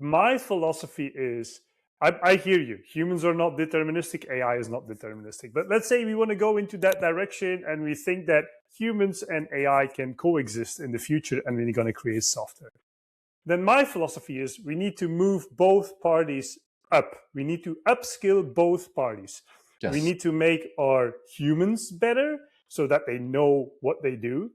my philosophy is, I hear you. Humans are not deterministic. AI is not deterministic. But let's say we want to go into that direction and we think that humans and AI can coexist in the future and we're going to create software. Then my philosophy is we need to move both parties up. We need to upskill both parties. Yes. We need to make our humans better so that they know what they do.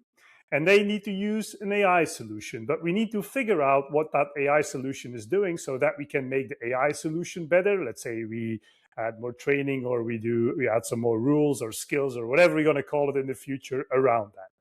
And they need to use an AI solution. But we need to figure out what that AI solution is doing so that we can make the AI solution better. Let's say we add more training, or we add some more rules or skills or whatever we're going to call it in the future around that.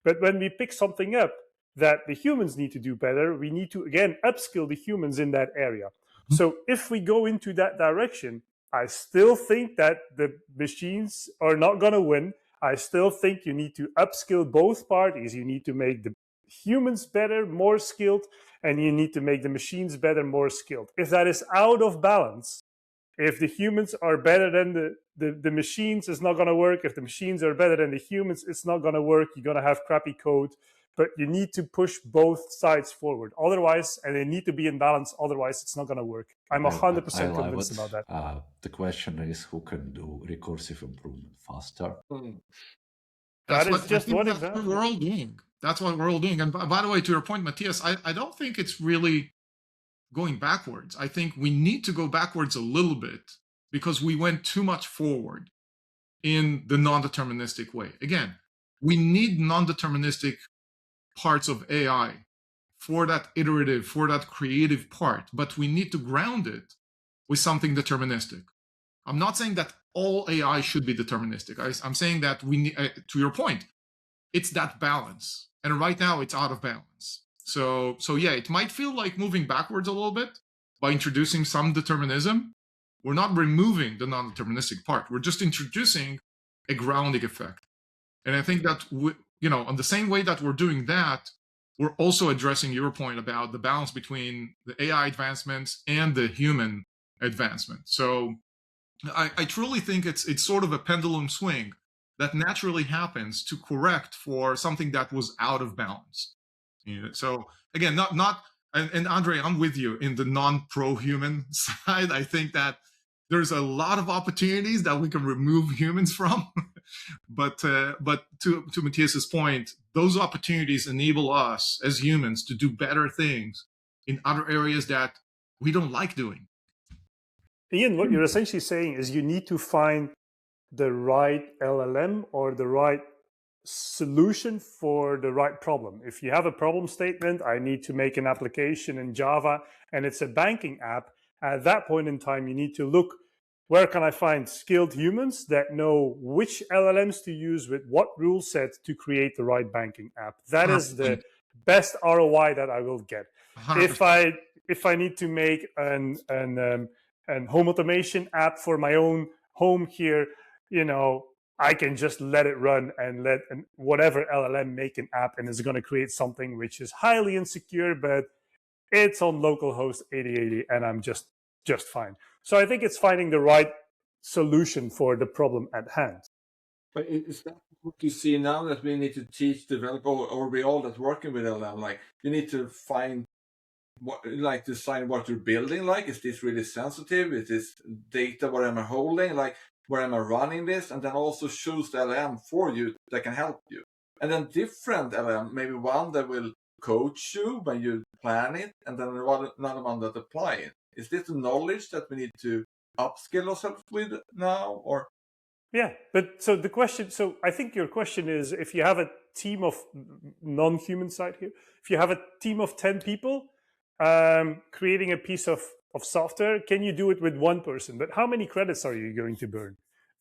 But when we pick something up that the humans need to do better, we need to, again, upskill the humans in that area. Mm-hmm. So if we go into that direction, I still think that the machines are not going to win. I still think you need to upskill both parties. You need to make the humans better, more skilled, and you need to make the machines better, more skilled. If that is out of balance, if the humans are better than the machines, it's not going to work. If the machines are better than the humans, it's not going to work. You're going to have crappy code. But you need to push both sides forward. Otherwise, and they need to be in balance. Otherwise, it's not going to work. I'm 100% convinced about that. The question is, who can do recursive improvement faster? That is just one example. That's what we're all doing. That's what we're all doing. And by the way, to your point, Matthias, I don't think it's really going backwards. I think we need to go backwards a little bit because we went too much forward in the non-deterministic way. Again, we need non-deterministic parts of AI for that iterative, for that creative part, but we need to ground it with something deterministic. I'm not saying that all AI should be deterministic. I'm saying that we need, to your point, it's that balance. And right now it's out of balance. So yeah, it might feel like moving backwards a little bit by introducing some determinism. We're not removing the non-deterministic part. We're just introducing a grounding effect. And I think that, on the same way that we're doing that, we're also addressing your point about the balance between the AI advancements and the human advancement. So I truly think it's sort of a pendulum swing that naturally happens to correct for something that was out of balance. So again, and Andre, I'm with you in the non-pro-human side. I think that there's a lot of opportunities that we can remove humans from. but to Matthias's point, those opportunities enable us as humans to do better things in other areas that we don't like doing. Ian, what you're essentially saying is you need to find the right LLM or the right solution for the right problem. If you have a problem statement, I need to make an application in Java and it's a banking app. At that point in time, you need to look, where can I find skilled humans that know which LLMs to use with what rule set to create the right banking app? That is the best ROI that I will get. 100%. If I need to make an home automation app for my own home here, I can just let it run and let whatever LLM make an app, and it's going to create something which is highly insecure, but it's on localhost 8080 and I'm just fine. So I think it's finding the right solution for the problem at hand. But is that what you see now, that we need to teach developers, or we all that's working with LLM, like you need to find design what you're building, like, is this really sensitive? Is this data, what am I holding? Like, where am I running this? And then also choose the LLM for you that can help you. And then different LLM, maybe one that will coach you when you plan it, and then another one that apply it. Is this the knowledge that we need to upskill ourselves with now, or? Yeah, but so I think your question is, if you have a team of non-human side here, if you have a team of 10 people creating a piece of software, can you do it with one person? But how many credits are you going to burn?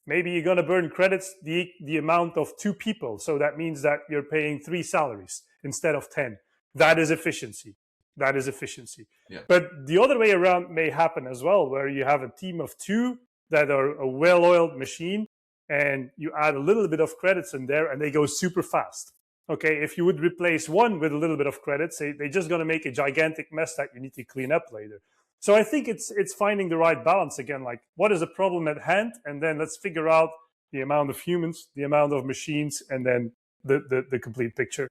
Maybe you're going to burn credits the amount of 2 people. So that means that you're paying 3 salaries instead of 10. That is efficiency. Yeah. But the other way around may happen as well, where you have a team of 2 that are a well-oiled machine, and you add a little bit of credits in there and they go super fast. Okay, if you would replace one with a little bit of credits, they're just going to make a gigantic mess that you need to clean up later. So I think it's finding the right balance again, like what is the problem at hand, and then let's figure out the amount of humans, the amount of machines, and then the complete picture.